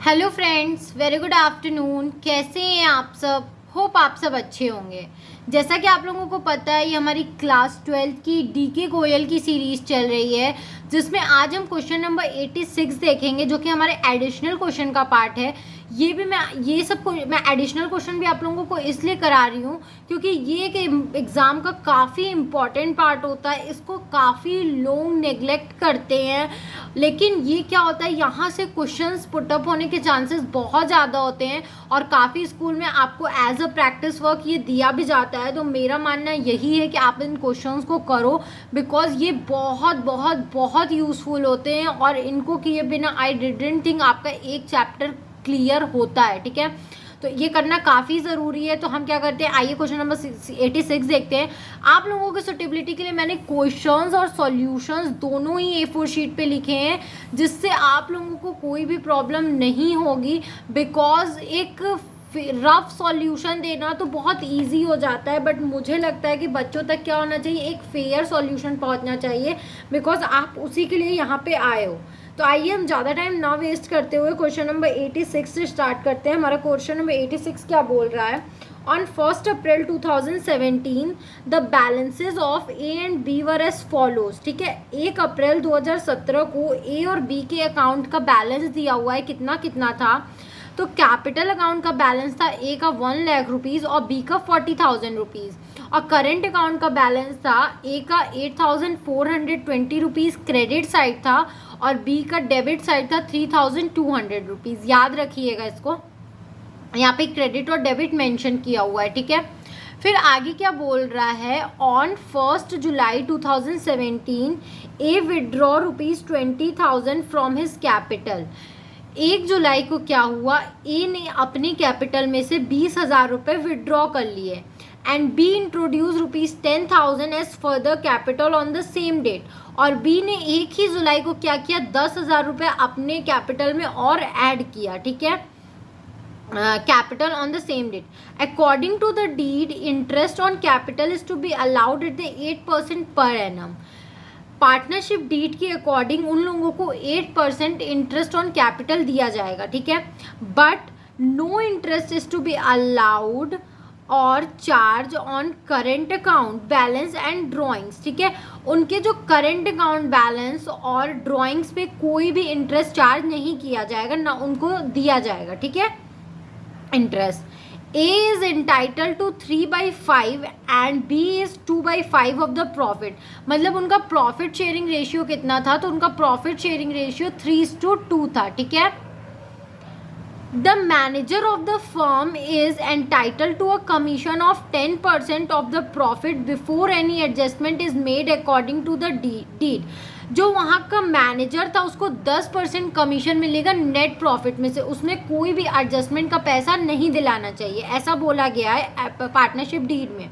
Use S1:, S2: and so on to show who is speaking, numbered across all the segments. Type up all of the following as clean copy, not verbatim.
S1: Hello friends, very good afternoon. कैसे हैं आप सब? होप आप सब अच्छे होंगे। जैसा कि आप लोगों को पता है, ये हमारी क्लास 12 की डीके गोयल की सीरीज़ चल रही है, जिसमें आज हम क्वेश्चन नंबर 86 देखेंगे, जो कि हमारे एडिशनल क्वेश्चन का पार्ट है। मैं एडिशनल क्वेश्चन भी आप लोगों को इसलिए करा रही हूँ क्योंकि ये एक एग्ज़ाम का काफ़ी इम्पॉर्टेंट पार्ट होता है। इसको काफ़ी लोग नेग्लेक्ट करते हैं, लेकिन ये क्या होता है, यहाँ से क्वेश्चंस पुटअप होने के चांसेस बहुत ज़्यादा होते हैं और काफ़ी स्कूल में आपको एज अ प्रैक्टिस वर्क ये दिया भी जाता है। तो मेरा मानना यही है कि आप इन क्वेश्चंस को करो, बिकॉज ये बहुत बहुत बहुत यूज़फुल होते हैं और इनको किए बिना आई डिडंट थिंक आपका एक चैप्टर क्लियर होता है। ठीक है, तो ये करना काफ़ी ज़रूरी है। तो हम क्या करते हैं, आइए क्वेश्चन नंबर 86 देखते हैं। आप लोगों के सुटेबिलिटी के लिए मैंने क्वेश्चंस और सॉल्यूशंस दोनों ही A4 शीट पे लिखे हैं, जिससे आप लोगों को कोई भी प्रॉब्लम नहीं होगी। बिकॉज एक रफ सॉल्यूशन देना तो बहुत इजी हो जाता है, बट मुझे लगता है कि बच्चों तक क्या होना चाहिए, एक फेयर सॉल्यूशन पहुंचना चाहिए, बिकॉज आप उसी के लिए यहाँ पे आए हो। तो आइए हम ज़्यादा टाइम ना वेस्ट करते हुए क्वेश्चन नंबर 86 से स्टार्ट करते हैं। हमारा क्वेश्चन नंबर 86 क्या बोल रहा है? On 1 April 2017 the balances of A and B were as follows. ठीक है, 1 अप्रैल 2017 को ए और बी के अकाउंट का बैलेंस दिया हुआ है, कितना कितना था। तो कैपिटल अकाउंट का बैलेंस था ए का 1 लाख रुपीज़ और बी का 40,000 रुपीज़, और करेंट अकाउंट का बैलेंस था ए का 8,420 रुपीज़ क्रेडिट साइड था और बी का डेबिट साइड था 3,200 रुपीज़। याद रखिएगा इसको, यहाँ पे क्रेडिट और डेबिट मेंशन किया हुआ है। ठीक है, फिर आगे क्या बोल रहा है? On 1 July 2017 A withdraw ₹20,000 from his capital. 1 जुलाई को क्या हुआ, ए ने अपने कैपिटल में से 20,000 रुपये विड्रॉ कर लिए and B introduce ₹10,000 as further capital on the same date. और बी ने 1 ही जुलाई को क्या किया, 10,000 रुपये अपने कैपिटल में और ऐड किया। ठीक है, capital on the same date. According to the deed, interest on capital is to be allowed at the 8% per annum. Partnership deed के अकॉर्डिंग उन लोगों को 8% इंटरेस्ट ऑन कैपिटल दिया जाएगा। ठीक है, but no interest is to be allowed or charge on current account balance and drawings. ठीक है, उनके जो करेंट अकाउंट बैलेंस और ड्राइंग्स पे कोई भी इंटरेस्ट चार्ज नहीं किया जाएगा, ना उनको दिया जाएगा। ठीक है, interest. A is entitled to 3/5 and B is 2/5 of the profit. मतलब उनका प्रॉफिट शेयरिंग रेशियो कितना था, तो उनका प्रॉफिट शेयरिंग रेशियो 3:2 था। ठीक है, the manager of the firm is entitled to a commission of 10% of the profit before any adjustment is made according to the deed. जो वहाँ का मैनेजर था उसको 10% कमीशन मिलेगा नेट प्रॉफिट में से, उसमें कोई भी एडजस्टमेंट का पैसा नहीं दिलाना चाहिए, ऐसा बोला गया है पार्टनरशिप डीड में।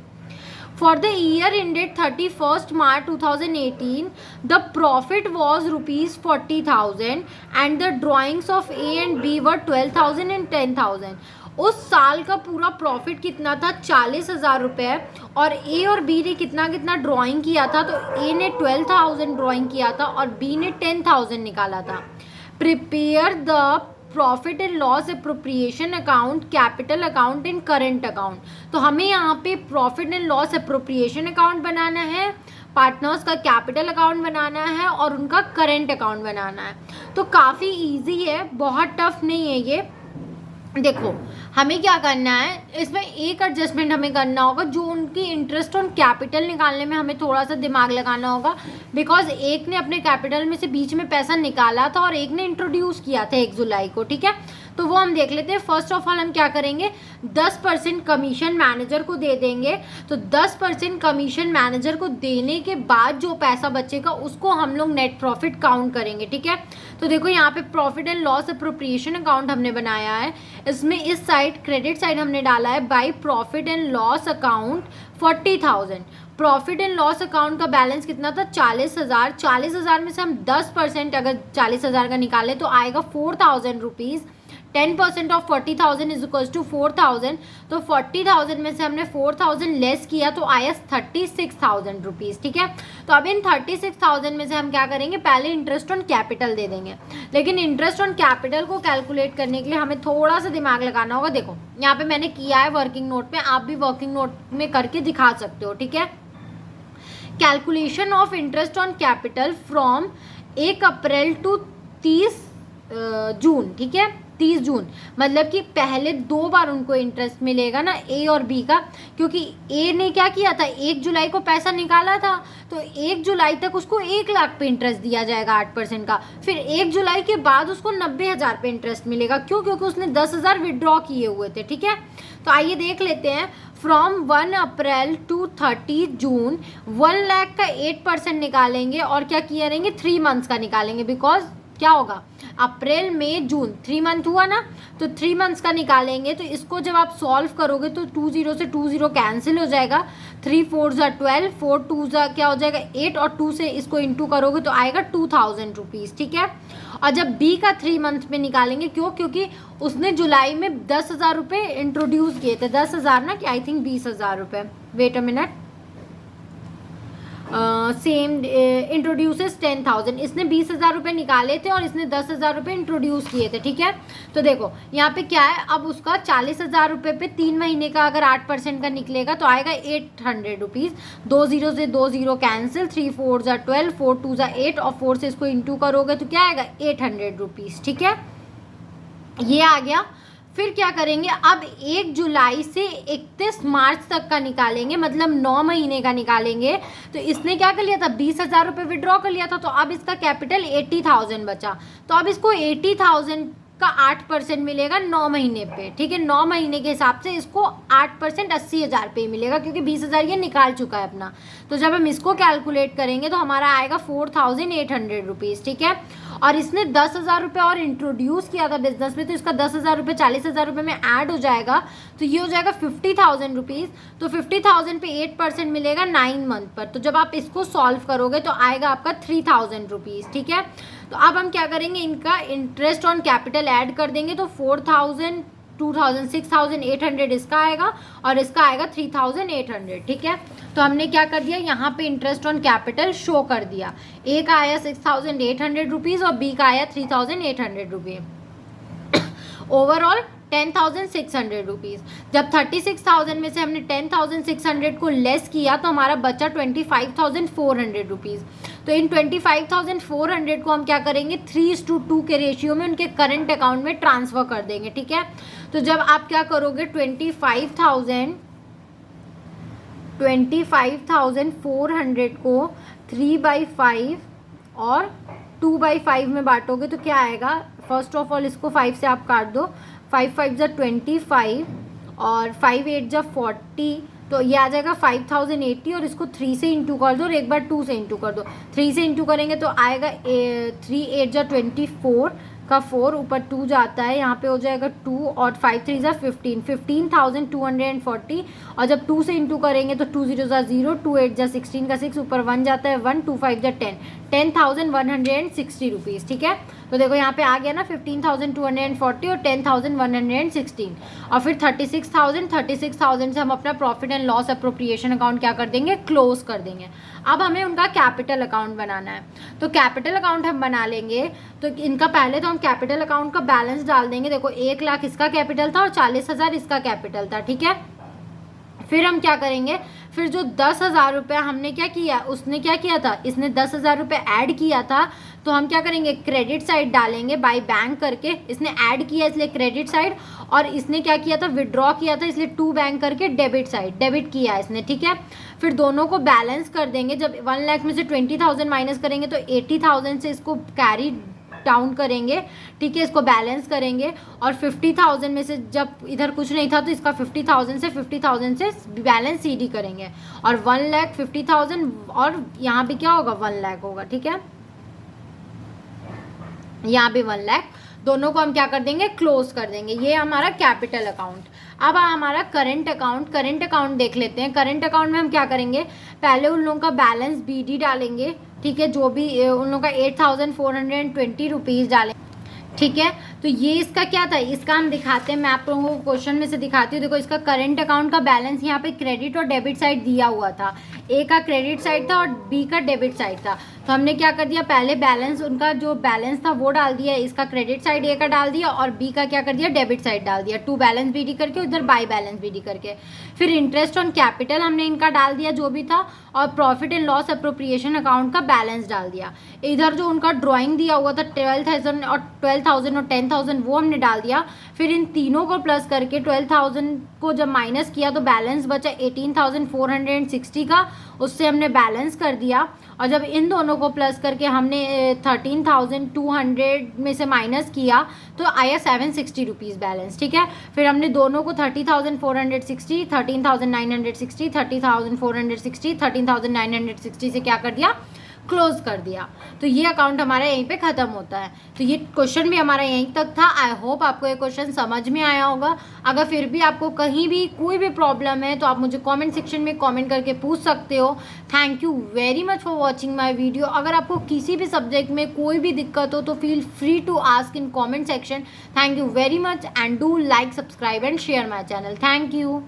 S1: For the year ended 31st March 2018, the profit was ₹40,000 and the drawings of A and B were 12,000 and 10,000. उस साल का पूरा प्रॉफिट कितना था, 40,000 रुपये, और ए और बी ने कितना कितना ड्राइंग किया था, तो ए ने 12,000 ड्राइंग किया था और बी ने 10,000 निकाला था। Prepare the profit and loss appropriation account, capital account and current account. तो हमें यहाँ पे profit and loss appropriation account बनाना है, पार्टनर्स का कैपिटल अकाउंट बनाना है और उनका करेंट अकाउंट बनाना है। तो काफ़ी इजी है, बहुत टफ नहीं है ये। देखो हमें क्या करना है, इसमें एक एडजस्टमेंट हमें करना होगा, जो उनकी इंटरेस्ट ऑन कैपिटल निकालने में हमें थोड़ा सा दिमाग लगाना होगा, बिकॉज एक ने अपने कैपिटल में से बीच में पैसा निकाला था और एक ने इंट्रोड्यूस किया था 1 जुलाई को। ठीक है, तो वो हम देख लेते हैं। फर्स्ट ऑफ ऑल हम क्या करेंगे, 10% कमीशन मैनेजर को दे देंगे। तो 10% कमीशन मैनेजर को देने के बाद जो पैसा बचेगा उसको हम लोग नेट प्रॉफिट काउंट करेंगे। ठीक है, तो देखो यहाँ पे profit and loss appropriation account हमने बनाया है, इसमें इस साइड क्रेडिट साइड हमने डाला है by profit and loss account 40,000। Profit and loss account का बैलेंस कितना था, 40,000। 40,000 में से हम 10% अगर 40,000 का निकालें तो आएगा 4,000 rupees. 10% of 40,000 is equals to 4,000। तो 40,000 में से हमने 4,000 लेस किया तो आया 36,000 रुपीज़, ठीक है। तो अब इन 36,000 में से हम क्या करेंगे, पहले इंटरेस्ट ऑन कैपिटल दे देंगे। लेकिन इंटरेस्ट ऑन कैपिटल को कैलकुलेट करने के लिए हमें थोड़ा सा दिमाग लगाना होगा। देखो यहाँ पे मैंने किया है वर्किंग नोट में, आप भी वर्किंग नोट में करके दिखा सकते हो, ठीक है। Calculation of interest on capital from 1 April to 30 June, ठीक है। 30 जून मतलब कि पहले 2 बार उनको इंटरेस्ट मिलेगा ना, ए और बी का, क्योंकि ए ने क्या किया था, 1 जुलाई को पैसा निकाला था, तो 1 जुलाई तक उसको 1 लाख पे इंटरेस्ट दिया जाएगा 8% का। फिर 1 जुलाई के बाद उसको 90,000 पे इंटरेस्ट मिलेगा। क्यों? क्योंकि उसने 10,000 विड्रॉ किए हुए थे, ठीक है। तो आइए देख लेते हैं। फ्रॉम 1 अप्रैल टू 30 जून 1 लाख का 8% निकालेंगे और क्या किया रहेंगे, 3 मंथ्स का निकालेंगे। बिकॉज क्या होगा, अप्रैल मई जून 3 मंथ हुआ ना, तो 3 मंथ्स का निकालेंगे। तो इसको जब आप सॉल्व करोगे तो 20 से 20 कैंसिल हो जाएगा, 3 4 ज़ा 12, 4 2 ज़ा क्या हो जाएगा 8, और 2 से इसको इंटू करोगे तो आएगा 2,000 रुपीज़, ठीक है। और जब बी का 3 मंथ में निकालेंगे, क्यों, क्योंकि उसने जुलाई में 10,000 रुपये इंट्रोड्यूस किए थे, 10,000 ना, कि आई थिंक 20,000 रुपये, wait a minute, same introduces 10,000, इसने 20,000 रुपये निकाले थे और इसने 10,000 रुपये इंट्रोड्यूस किए थे, ठीक है। तो देखो यहाँ पे क्या है, अब उसका 40,000 रुपये पे 3 महीने का अगर 8% का निकलेगा तो आएगा 800 रुपीज़। 2 0 से 2 0 कैंसिल, 3 4 ज़ा 12, 4 2 ज़ा 8, और 4 से इसको इंटू करोगे तो क्या आएगा 800 रुपीज़, ठीक है। ये आ गया। फिर क्या करेंगे, अब 1 जुलाई से 31 मार्च तक का निकालेंगे, मतलब 9 महीने का निकालेंगे। तो इसने क्या कर लिया था, 20,000 रुपये विड्रॉ कर लिया था, तो अब इसका कैपिटल 80,000 बचा। तो अब इसको 80,000 का 8% मिलेगा 9 महीने पे, ठीक है। 9 महीने के हिसाब से इसको 8% 80,000 पे ही मिलेगा, क्योंकि 20,000 ये निकाल चुका है अपना। तो जब हम इसको कैलकुलेट करेंगे तो हमारा आएगा 4,800 रुपीज़, ठीक है। और इसने 10,000 रुपये और इंट्रोड्यूस किया था बिजनेस में, तो इसका 10,000 रुपये 40,000 रुपये में ऐड हो जाएगा, तो ये हो जाएगा 50,000 रुपीज़। तो 50,000 पे 8% मिलेगा 9 मंथ पर। तो जब आप इसको सॉल्व करोगे तो आएगा आपका 3,000 रुपीज़, ठीक है। तो अब हम क्या करेंगे, इनका इंटरेस्ट ऑन कैपिटल ऐड कर देंगे, तो 4,000, 2,000, 6,800 इसका आएगा और इसका आएगा 3,800, ठीक है। तो हमने क्या कर दिया, यहाँ पे इंटरेस्ट ऑन कैपिटल शो कर दिया। ए का आया 6,800 रुपीज़ और बी का आया 3,800 रुपीज़। Overall 10,600 rupees. जब 36,000 में से हमने 10,600 को लेस किया तो हमारा बचा 25,400 रुपीज़। तो इन 25,400 को हम क्या करेंगे, 3:2 के रेशियो में उनके करंट अकाउंट में ट्रांसफ़र कर देंगे, ठीक है। तो जब आप क्या करोगे, 25,400 को 3/5 और 2/5 में बांटोगे तो क्या आएगा, फर्स्ट ऑफ ऑल इसको 5 से आप काट दो, 5 5 ज़ा 25 और 5 8 ज़ा 40, तो ये आ जाएगा 5,080, और इसको 3 से इंटू कर दो और एक बार 2 से इंटू कर दो। 3 से इंटू करेंगे तो आएगा 3 8 ज़ा 24 का 4, ऊपर 2 जाता है, यहाँ पे हो जाएगा 2 और 5 3 ज़ा 15, 15,240, और जब 2 से इंटू करेंगे तो 2 0 ज़ा 0, 2 8 ज़ा 16 का 6, ऊपर 1 जाता है 1, 2 5 ज़ा 10, 10,160 रुपीज़, ठीक है। तो देखो यहाँ पे आ गया ना 15,240 और 10,116, और फिर 36,000 से हम अपना profit and loss appropriation account क्या कर देंगे, क्लोज कर देंगे। अब हमें उनका कैपिटल अकाउंट बनाना है, तो कैपिटल अकाउंट हम बना लेंगे। तो इनका पहले तो हम कैपिटल अकाउंट का बैलेंस डाल देंगे। देखो 1 लाख इसका कैपिटल था और 40,000 इसका कैपिटल था, ठीक है। फिर हम क्या करेंगे, फिर जो 10,000 रुपये हमने क्या किया, उसने क्या किया था, इसने 10,000 रुपये ऐड किया था, तो हम क्या करेंगे, क्रेडिट साइड डालेंगे बाय बैंक करके। इसने ऐड किया इसलिए क्रेडिट साइड, और इसने क्या किया था, विड्रॉ किया था, इसलिए टू बैंक करके डेबिट साइड, डेबिट किया इसने, ठीक है। फिर दोनों को बैलेंस कर देंगे। जब 1 लाख में से 20,000 माइनस करेंगे तो 80,000 से इसको कैरी डाउन करेंगे, ठीक है, इसको बैलेंस करेंगे। और 50,000 में से जब इधर कुछ नहीं था तो इसका 50,000 से बैलेंस सीडी करेंगे, और 1,50,000 और यहाँ पे क्या होगा 1 लाख होगा, ठीक है। यहाँ पे 1 लाख, दोनों को हम क्या कर देंगे, क्लोज कर देंगे। ये हमारा कैपिटल अकाउंट। अब हमारा करंट अकाउंट देख लेते हैं। करंट अकाउंट में हम क्या करेंगे, पहले उन लोगों का बैलेंस बीडी डालेंगे, ठीक है, जो भी उन लोगों का 8,420 रुपीज़ डालेंगे। ठीक है। तो ये इसका क्या था, इसका हम दिखाते हैं, मैं आप लोगों को क्वेश्चन में से दिखाती हूँ। देखो इसका करंट अकाउंट का बैलेंस यहाँ पे क्रेडिट और डेबिट साइड दिया हुआ था, ए का क्रेडिट साइड था और बी का डेबिट साइड था। तो हमने क्या कर दिया, पहले बैलेंस, उनका जो बैलेंस था वो डाल दिया, इसका क्रेडिट साइड ए का डाल दिया और बी का क्या कर दिया, डेबिट साइड डाल दिया, टू बैलेंस बीडी करके, उधर बाई बैलेंस बीडी करके। फिर इंटरेस्ट ऑन कैपिटल हमने इनका डाल दिया जो भी था, और profit and loss appropriation account का बैलेंस डाल दिया। इधर जो उनका ड्राइंग दिया हुआ था 12,000 और 10,000 वो हमने डाल दिया। फिर इन तीनों को प्लस करके 12,000 को जब माइनस किया तो बैलेंस बचा 18,460 का, उससे हमने बैलेंस कर दिया। और जब इन दोनों को प्लस करके हमने 13,200 में से माइनस किया तो आया 760 रुपीज़ बैलेंस। ठीक है, फिर हमने दोनों को 30,460, 13,960, 30,460, 13,960 से क्या कर दिया, क्लोज कर दिया। तो ये अकाउंट हमारा यहीं पे ख़त्म होता है। तो ये क्वेश्चन भी हमारा यहीं तक था। आई होप आपको ये क्वेश्चन समझ में आया होगा। अगर फिर भी आपको कहीं भी कोई भी प्रॉब्लम है तो आप मुझे कमेंट सेक्शन में कमेंट करके पूछ सकते हो। Thank you very much for watching my video. अगर आपको किसी भी सब्जेक्ट में कोई भी दिक्कत हो तो feel free to ask in comment section. Thank you very much and do like, subscribe and share my channel. Thank you.